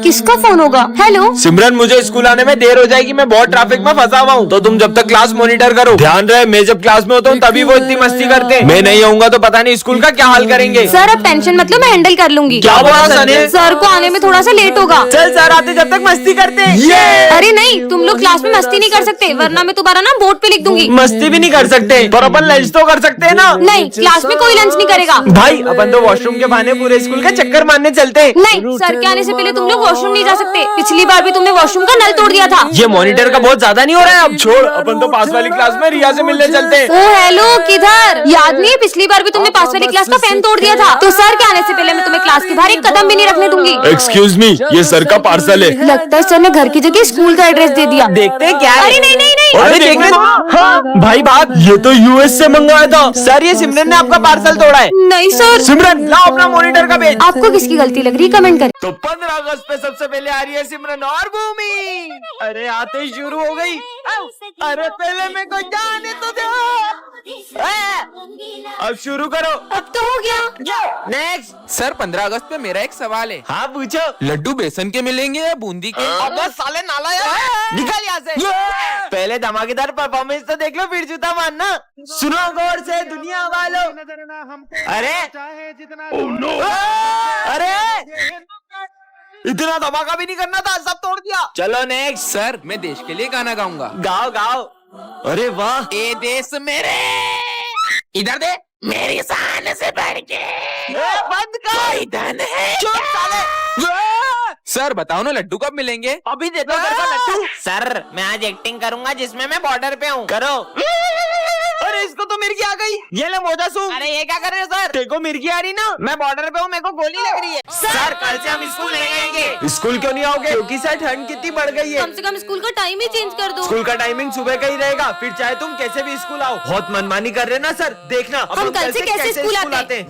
किसका फोन होगा? हेलो सिमरन, मुझे स्कूल आने में देर हो जाएगी, मैं बहुत ट्रैफिक में फंसा हुआ हूँ, तो तुम जब तक क्लास मॉनिटर करो। ध्यान रहे, मैं जब क्लास में होता हूँ तभी वो इतनी मस्ती करते हैं, मैं नहीं आऊंगा तो पता नहीं स्कूल का क्या हाल करेंगे। सर अब टेंशन मतलब मैं हैंडल कर लूंगी। क्या बोला सर ने? सर को आने में थोड़ा सा लेट होगा। चल सर आते जब तक मस्ती करते हैं। अरे नहीं, तुम लोग क्लास में मस्ती नहीं कर सकते, वरना मैं तुम्हारा ना बोर्ड पे लिख दूंगी। मस्ती भी नहीं कर सकते पर अपन लंच तो कर सकते हैं ना। नहीं, क्लास में कोई लंच नहीं करेगा। भाई अपन तो वॉशरूम के बहाने पूरे स्कूल के चक्कर मारने चलते हैं। नहीं, सर के आने से पहले तुम लोग वॉशरूम नहीं जा सकते। पिछली बार भी तुमने वॉशरूम का नल तोड़ दिया था। ये मॉनिटर का बहुत ज्यादा नहीं हो रहा है? अब छोड़, अपन तो पास वाली क्लास में रिया से मिलने चलते हैं। ओ हेलो, किधर? याद नहीं है पिछली बार भी तुमने पास वाली क्लास का फैन तोड़ दिया था? तो सर के आने से पहले मैं तुम्हें क्लास के बाहर एक कदम भी नहीं रखने दूंगी। एक्सक्यूज मी, ये सर का पार्सल है। लगता है सर ने घर की जगह स्कूल का एड्रेस दे दिया। देखते हैं क्या है। अरे नहीं नहीं नहीं, अरे देखने दो। हाँ भाई बात, ये तो यूएस से मंगवाया था। सर ये सिमरन ने आपका पार्सल तोड़ा है। नहीं सर। सिमरन लाओ अपना मॉनिटर का पेज। आपको किसकी गलती लग रही है? कमेंट करें। तो 15 अगस्त पे सबसे पहले आ रही है सिमरन और भूमि। अरे आते ही शुरू हो गई। अरे पहले मेरे को जाने तो दो। अब शुरू करो। अब तो हो गया। नेक्स्ट। सर 15 अगस्त पे मेरा एक सवाल है। हाँ पूछो। लड्डू बेसन के मिलेंगे या बूंदी के? अब साले नाला यार, निकल यहाँ से। पहले धमाकेदार परफॉर्मेंस तो देख लो फिर जूता मारना। सुनो गौर से दुनिया वालों। अरे अरे इतना धमाका भी नहीं करना था, सब तोड़ दिया। चलो नेक्स्ट। सर मैं देश के लिए गाना गाऊंगा। गाओ गाओ। अरे वाह। ए देश मेरे, इधर दे, मेरी शान से बढ़ के बंद कर। कोई धन है। चुप साले। सर बताओ ना लड्डू कब मिलेंगे? अभी देता हूँ तेरे को लड्डू। सर मैं आज एक्टिंग करूंगा जिसमें मैं बॉर्डर पे हूँ। करो। अरे इसको तो मिर्गी आ गई। ये ले मोजा सूप। अरे ये क्या कर रहे हो सर? तेरे को मिर्गी आ रही ना? मैं बॉर्डर पे हूँ, मेरे को गोली लग रही है। सर कल से हम स्कूल नहीं आएंगे। स्कूल क्यों नहीं आओगे? क्योंकि सर ठंड कितनी बढ़ गई है। कम से कम स्कूल का टाइम ही चेंज कर दो। स्कूल का टाइमिंग सुबह का ही रहेगा, फिर चाहे तुम कैसे भी स्कूल आओ। बहुत मनमानी कर रहे ना सर, देखना अब हम लोग कल से कैसे स्कूल आते हैं।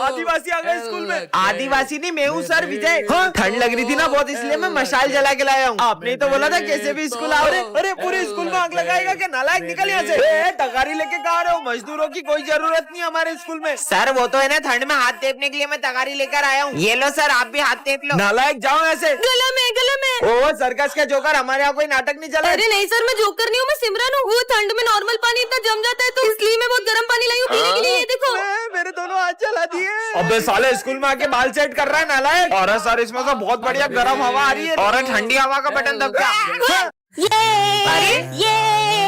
आदिवासी आ गए स्कूल में। आदिवासी नहीं, मैं हूँ सर विजय। ठंड लग रही थी ना बहुत, इसलिए मैं मशाल जला के लाया हूँ। आपने तो बोला था कैसे भी स्कूल आओ। अरे पूरे स्कूल में आग लगाएगा क्या? नालायक निकल यहाँ से। तगारी लेके कहा रहे हो? मजदूरों की कोई जरूरत नहीं हमारे स्कूल में। सर वो तो है ना, ठंड में हाथ टेपने के लिए मैं तगारी लेकर आया हूँ। ये लो सर, आप भी हाथ टेप लो। नालायक जाओ ऐसे। गला में। ओ सर्कस का जोकर, हमारे यहाँ कोई नाटक नहीं चला। अरे नहीं सर, मैं जोकर नहीं हूँ, मैं सिमरन हूँ। वो ठंड में नॉर्मल पानी इतना जम जाता है तो इसलिए मैं बहुत गर्म पानी लाई हूँ पीने के लिए। ये देखो मेरे दोनों हाथ चला दिए। अबे साले स्कूल में आके बाल सेट कर रहा है नालायक। और सर इसमें तो बहुत बढ़िया गर्म हवा आ रही है। और ठंडी हवा का बटन दब गया। अरे ये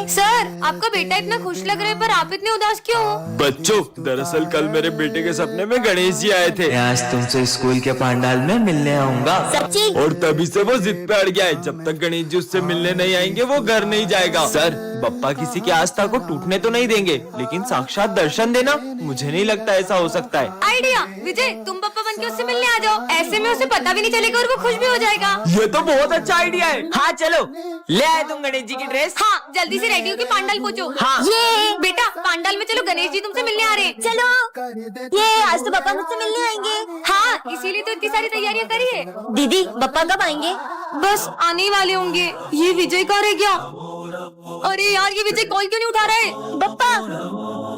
सर, आपका बेटा इतना खुश लग रहा है पर आप इतने उदास क्यों हो? बच्चों, दरअसल कल मेरे बेटे के सपने में गणेश जी आए थे। आज तुमसे स्कूल के पंडाल में मिलने आऊंगा। सच्ची? और तभी से वो जिद पे अड़ गया है, जब तक गणेश जी उससे मिलने नहीं आएंगे वो घर नहीं जाएगा। सर बप्पा किसी की आस्था को टूटने तो नहीं देंगे, लेकिन साक्षात दर्शन देना मुझे नहीं लगता ऐसा हो सकता है। आइडिया विजय, तुम पप्पा बन के उससे मिलने आ जाओ। ऐसे में उसे पता भी नहीं चलेगा और वो खुश भी हो जाएगा। ये तो बहुत अच्छा आइडिया है। हाँ चलो, ले आए तुम गणेश जी की ड्रेस? हाँ जल्दी से रेडी हो के पांडाल पहुँचो। हाँ। ये बेटा पांडाल में चलो, गणेश जी तुमसे मिलने आ रहे हैं। चलो। ये आज तो पापा मुझसे मिलने आएंगे। हाँ इसीलिए तो इतनी सारी तैयारियां करी है। दीदी पापा कब आएंगे? बस आने ही वाले होंगे। ये विजय कहाँ रह गया? अरे यार ये विजय कॉल क्यों नहीं उठा रहा है? पप्पा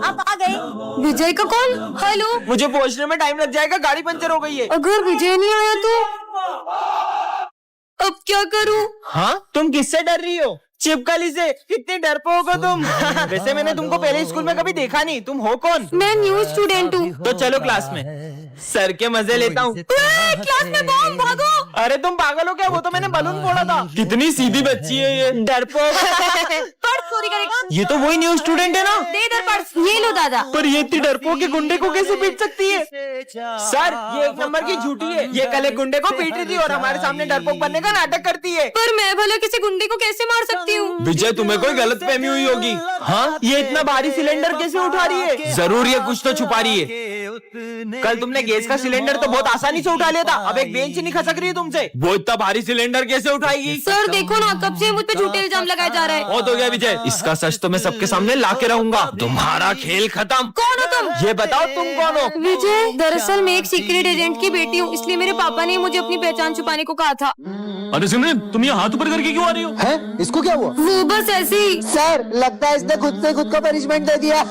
आप आ गए। विजय का कॉल? हेलो। मुझे पहुंचने में टाइम लग जाएगा, गाड़ी पंचर हो गई है। अगर विजय नहीं आया तो अब क्या करूं? हाँ तुम किससे डर रही हो? चिपकली से। कितनी डरपोक हो तुम। वैसे मैंने तुमको पहले स्कूल में कभी देखा नहीं, तुम हो कौन? मैं न्यू स्टूडेंट हूँ। तो चलो क्लास में, सर के मजे लेता हूँ। क्लास में बम, भागो। अरे तुम पागल हो क्या? वो तो मैंने बलून फोड़ा था। कितनी सीधी बच्ची है ये, डरपोक। पर्स चोरी करेगा? ये तो वही न्यू स्टूडेंट है ना? दे इधर पर्स। ये लो दादा। पर ये इतनी डरपोक के गुंडे को कैसे पीट सकती है? सर ये एक नंबर की झूठी है। ये कल एक गुंडे को पीट रही थी और हमारे सामने डरपोक बनने का नाटक करती है। पर मैं भला किसी गुंडे को कैसे मार सकती हूँ? विजय तुम्हें कोई गलत फहमी हुई होगी। हाँ ये इतना भारी सिलेंडर कैसे उठा रही है? जरूर ये कुछ तो छुपा रही है। कल तुमने गैस का सिलेंडर तो बहुत आसानी से उठा लिया था, अब एक बेंच नहीं खसक रही है तुमसे। वो इतना भारी सिलेंडर कैसे उठाएगी? सर देखो ना, कब से मुझ पे झूठे इल्जाम लगाया जा रहा है। बहुत हो गया विजय, इसका सच तो मैं सबके सामने ला के रहूंगा। तुम्हारा खेल खत्म। कौन हो तुम? ये बताओ तुम कौन हो? विजय दरअसल मैं एक सीक्रेट एजेंट की बेटी हूँ, इसलिए मेरे पापा ने मुझे अपनी पहचान छुपाने को कहा था। अरे सिमरन, तुम ये हाथ ऊपर करके क्यों आ रही हो? है? इसको क्या हुआ? वो बस ऐसे ही। सर लगता है इसने खुद से खुद को पनिशमेंट दे दिया।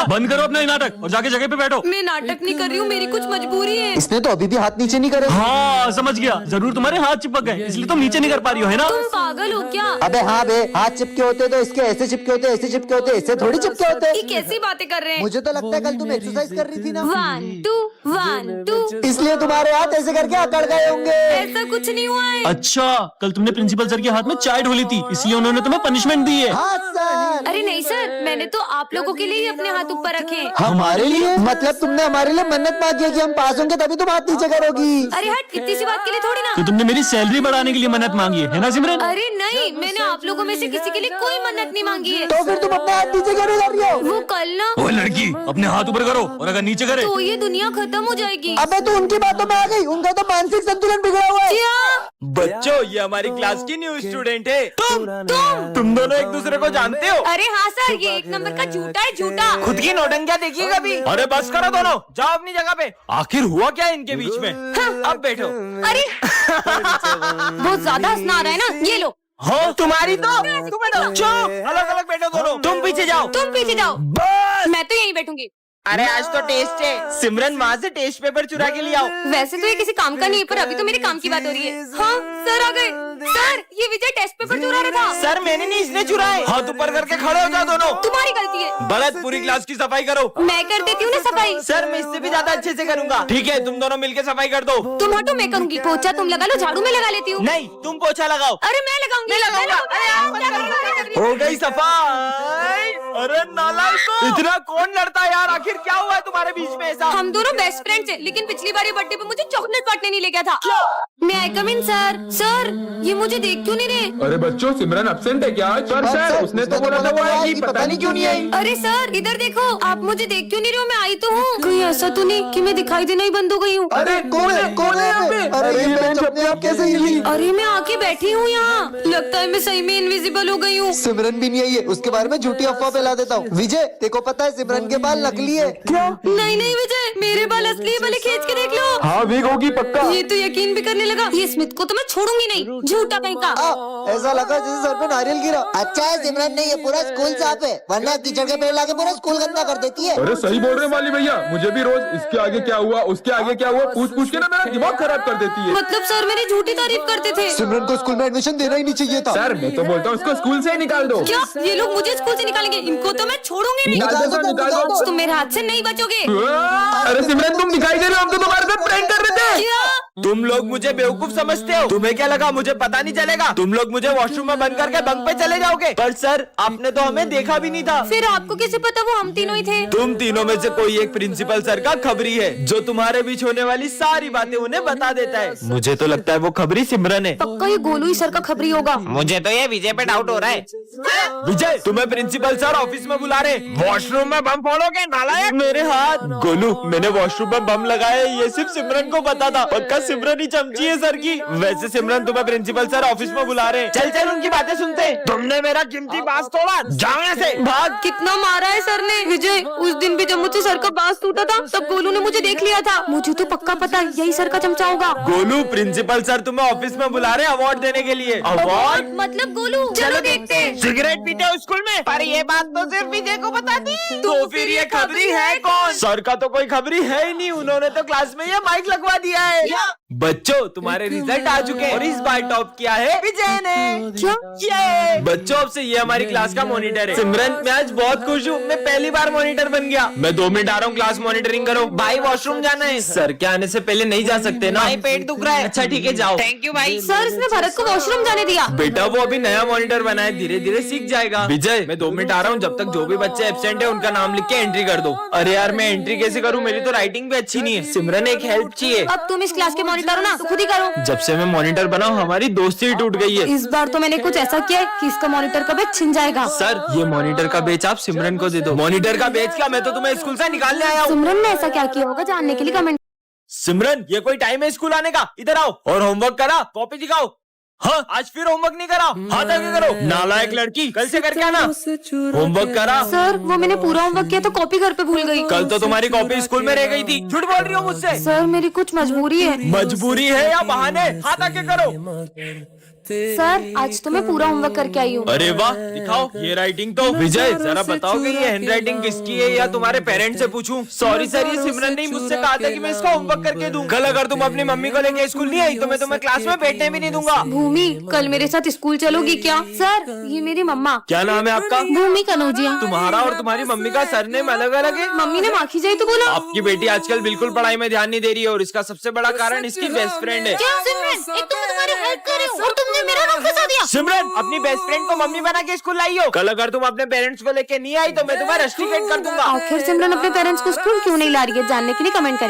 बंद करो अपना ये नाटक और जाके जगह पे बैठो। मैं नाटक नहीं कर रही हूँ, मेरी कुछ मजबूरी है। इसने तो अभी भी हाथ नीचे नहीं करे। हाँ समझ गया, जरूर तुम्हारे हाथ चिपक गए इसलिए तुम नीचे नहीं कर पा रही हो, है ना? तुम पागल हो क्या? अबे हाँ बे, हाथ चिपके होते तो इसके ऐसे चिपके होते, ऐसे चिपके होते, ऐसे थोड़ी चिपके होते। ये कैसी बातें कर रहे हैं? मुझे तो लगता है कल तुम एक्सरसाइज कर रही थी ना, 1 2 1 2। इसलिए तुम्हारे हाथ ऐसे करके अकड़ गए होंगे। ऐसा कुछ नहीं हुआ है। अच्छा, कल तुमने प्रिंसिपल सर के हाथ में चाय ढोली थी इसलिए उन्होंने तुम्हें पनिशमेंट दी है। हाँ सर। अरे नहीं सर, मैंने तो आप लोगों के लिए ही अपने हाथ ऊपर रखे हैं। हमारे लिए? मतलब तुमने हमारे लिए मन्नत मांगी है कि हम पास होंगे तभी तुम हाथ नीचे करोगी। अरे हट, इतनी सी बात के लिए थोड़ी ना। तो तुमने मेरी सैलरी बढ़ाने के लिए मन्नत मांगी है ना सिमरन? अरे नहीं, मैंने आप लोगों में से किसी के लिए कोई मन्नत नहीं मांगी है। तो फिर तुम अपने हाथ नीचे क्यों नहीं कर रही हो? वो कल ना, वो लड़की अपने हाथ ऊपर करो और अगर नीचे करे तो ये दुनिया खत्म हो जाएगी। अबे तू उनकी बातों में आ गई, उनका तो मानसिक संतुलन बिगड़ा हुआ है। क्या? बच्चों, ये हमारी क्लास की न्यू स्टूडेंट है। तुम दोनों एक दूसरे को जानते हो? अरे हाँ सर, ये एक नंबर का झूठा है, झूठा। खुद की नौटंकिया देखिए कभी। अरे बस करो दोनों, जाओ अपनी जगह पे। आखिर हुआ क्या इनके बीच में? अब बैठो। अरे बहुत ज्यादा हंसना आ रहा है ना, ये लो। हाँ तुम्हारी तो तुम बैठो। चुप, अलग अलग बैठो दोनों। तुम पीछे जाओ। तुम पीछे जाओ, बस। मैं तो यहीं बैठूंगी। अरे आज तो टेस्ट है। सिमरन वहाँ से टेस्ट पेपर चुरा के ले आओ। वैसे तो ये किसी काम का नहीं है, पर अभी तो मेरे काम की बात हो रही है। हाँ सर आ गए। सर, ये विजय टेस्ट पेपर चुरा रहा था। सर मैंने नहीं, इसने चुराए। हाथ ऊपर करके खड़े हो जाओ दोनों। तुम्हारी गलती है। भरत, पूरी क्लास की सफाई करो। मैं कर देती हूँ ना सफाई। सर मैं इससे भी ज्यादा अच्छे से करूंगा। ठीक है, तुम दोनों मिलके सफाई कर दो। तुम हटो, मैं करूंगी। पोछा तुम लगा लो, झाड़ू मैं लगा लेती हूँ। नहीं, तुम पोछा लगाओ। अरे मैं लगाऊंगी। मैं लगाऊंगा। हो गई सफाई। अरे नालायक, इतना कौन लड़ता है यार? आखिर क्या हुआ है तुम्हारे बीच में ऐसा? हम दोनों बेस्ट फ्रेंड्स हैं, लेकिन पिछली बार ये बर्थडे पे मुझे चॉकलेट बांटने नहीं ले गया था। मैं आई कम इन सर। सर, ये मुझे देख क्यों नहीं रहे? अरे बच्चों, सिमरन अब्सेंट है क्या? सर उसने तो बोला था वो आएगी, पता नहीं क्यों नहीं आई। अरे सर इधर देखो, आप मुझे देख क्यों नहीं रहे हो? मैं आई तो हूँ। कहीं ऐसा तो नहीं कि मैं दिखाई देना ही बंद हो गई हूँ? अरे कौन है? कौन है यहाँ पे? अरे ये बेंच अपने आप कैसे हिली? अरे मैं आके बैठी हूँ यहाँ। लगता है मैं सही में इनविजिबल हो गई हूँ। सिमरन भी नहीं आई है, उसके बारे में झूठी अफवाह फैला देता हूँ। विजय, तेको पता है सिमरन के बाल नकली है। क्या? नहीं नहीं विजय, मेरे बाल असली है, भले खींच के देख लो। हाँ वीक होगी पक्का। ये तो यकीन भी करने लगा। ये स्मिथ को तो मैं छोड़ूंगी नहीं, झूठा कहीं का। ऐसा लगा जैसे सर पे नारियल गिरा। अच्छा है सिमरन ने ये पूरा स्कूल साफ है, वरना कीचड़ के पेड़ लाके पूरा स्कूल गंदा कर देती है। अरे सही बोल रहे हैं वाली भैया, मुझे भी रोज इसके आगे क्या हुआ, उसके आगे क्या हुआ पूछ पूछ के ना मेरा दिमाग खराब कर देती है। मतलब सर मेरी झूठी तारीफ करते थे। सिमरन को स्कूल में एडमिशन देना ही नहीं चाहिए था। सर मैं तो बोलता हूँ उसको स्कूल से ही निकाल दो। क्या ये लोग मुझे स्कूल से निकालेंगे? इनको तो मैं छोड़ूंगी नहीं। निकाल दो, निकाल दो। तुम मेरे हाथ से नहीं बचोगे। अरे सिमरन तुम दिखाई दे रहे हो, हम तो तुम्हारे साथ प्रैंक कर रहे थे। क्या? तुम लोग मुझे बेवकूफ समझते हो? तुम्हें क्या लगा मुझे पता नहीं चलेगा? तुम लोग मुझे वॉशरूम में बंद करके बंक पे चले जाओगे। पर सर आपने तो हमें देखा भी नहीं था। फिर आपको कैसे पता वो हम तीनों ही थे? तुम तीनों में से कोई एक प्रिंसिपल सर का खबरी है, जो तुम्हारे बीच होने वाली सारी बातें उन्हें बता देता है। मुझे तो लगता है वो खबरी सिमरन है। पक्का ये गोलू ही सर का खबरी होगा। मुझे तो ये विजय पे डाउट हो रहा है। विजय, तुम्हें प्रिंसिपल सर ऑफिस में बुला रहे। वॉशरूम में बम फोड़ोगे नालायक? मेरे हाथ। गोलू, मैंने वॉशरूम में बम लगाया, ये सिर्फ सिमरन को पता था। पक्का सिमरन ही चमची है सर की। वैसे सिमरन, तुम्हें प्रिंसिपल सर ऑफिस में बुला रहे। चल चल उनकी बातें सुनते। तुमने मेरा कीमती बांस तोड़ा, जाओ यहाँ से भाग। कितना मारा है सर ने। विजय, उस दिन भी जब मुझसे सर का बांस टूटा था, तब गोलू ने मुझे देख लिया था। मुझे तो पक्का पता यही सर का चमचा होगा। गोलू, प्रिंसिपल सर तुम्हें ऑफिस में बुला रहे अवार्ड देने के लिए। अवार्ड? मतलब गोलू, चलो देखते हैं। सिगरेट पीते हो स्कूल में? पर ये बात तो सिर्फ विजय को पता थी। तो फिर ये खबरी है कौन? सर का तो कोई खबरी है ही नहीं, उन्होंने तो क्लास में ये माइक लगवा दिया है। बच्चों, तुम्हारे रिजल्ट आ चुके हैं और इस बार टॉप किया है विजय ने। क्या? ये बच्चों, अब से ये हमारी क्लास का मॉनिटर है। सिमरन, मैं आज बहुत खुश हूँ, मैं पहली बार मॉनिटर बन गया। मैं 2 मिनट आ रहा हूँ, क्लास मॉनिटरिंग करो। भाई वॉशरूम जाना है। सर के आने से पहले नहीं जा सकते ना? भाई पेट दुख रहा है। अच्छा ठीक है, जाओ। थैंक यू भाई। सर, इसने भरत को वॉशरूम जाने दिया। बेटा वो अभी नया मॉनिटर बना है, धीरे धीरे सीख जाएगा। विजय, मैं 2 मिनट आ रहा हूँ, जब तक जो भी बच्चे एब्सेंट है उनका नाम लिख के एंट्री कर दो। अरे यार मैं एंट्री कैसे करूँ? मेरी तो राइटिंग भी अच्छी नहीं है। सिमरन, एक हेल्प चाहिए। अब तुम इस क्लास के मॉनिटर हो ना, तो खुद ही करो। जब से मैं मॉनिटर बना हूँ, हमारी दोस्ती ही टूट गई है। इस बार तो मैंने कुछ ऐसा किया है कि इसका मॉनिटर का बैच छिन जाएगा। सर, ये मॉनिटर का बेच आप सिमरन को दे दो। मॉनिटर का बेच क्या? मैं तो तुम्हें स्कूल से निकालने आया हूँ। सिमरन ने ऐसा क्या किया होगा जानने के लिए कमेंट। सिमरन, ये कोई टाइम है स्कूल आने का? इधर आओ और होमवर्क करा, कॉपी दिखाओ। हाँ आज फिर होमवर्क नहीं करा? हाथ आगे करो। नालायक लड़की, कल से करके आना। होमवर्क करा। सर वो मैंने पूरा होमवर्क किया तो कॉपी घर पे भूल गई। कल तो तुम्हारी कॉपी स्कूल में रह गई थी। झूठ बोल रही हो मुझसे। सर मेरी कुछ मजबूरी है। मजबूरी है या बहाने? हाथ आगे करो। सर आज तो मैं पूरा होमवर्क करके आई हूँ। अरे वाह, दिखाओ ये राइटिंग तो। विजय जरा बताओ कि ये हैंडराइटिंग किसकी है या तुम्हारे पेरेंट्स से पूछूं? सॉरी सर, ये सिमरन ने ही मुझसे कहा था कि मैं इसका होमवर्क करके दूं। कल अगर तुम अपनी मम्मी को लेके स्कूल नहीं आई तो मैं तुम्हें क्लास में बैठने भी नहीं दूंगा। भूमि कल मेरे साथ स्कूल चलोगी क्या? सर ये मेरी मम्मा। क्या नाम है आपका? भूमि कनौजिया। तुम्हारा और तुम्हारी मम्मी का सरनेम अलग अलग है। मम्मी ने माखी जाई तो बोला। आपकी बेटी आजकल बिल्कुल पढ़ाई में ध्यान नहीं दे रही है और इसका सबसे बड़ा कारण इसकी बेस्ट फ्रेंड है। क्या सिमरन? एक तो मैं तुम्हारी हेल्प कर रही हूँ और तुमने मेरा नाम फंसा दिया। सिमरन अपनी बेस्ट फ्रेंड को मम्मी बना के स्कूल लाई हो। कल अगर तुम अपने पेरेंट्स को लेके नहीं आई तो मैं तुम्हें रस्टिकेट कर दूंगा। आखिर सिमरन अपने पेरेंट्स को स्कूल क्यों नहीं ला रही है जानने के लिए कमेंट करें।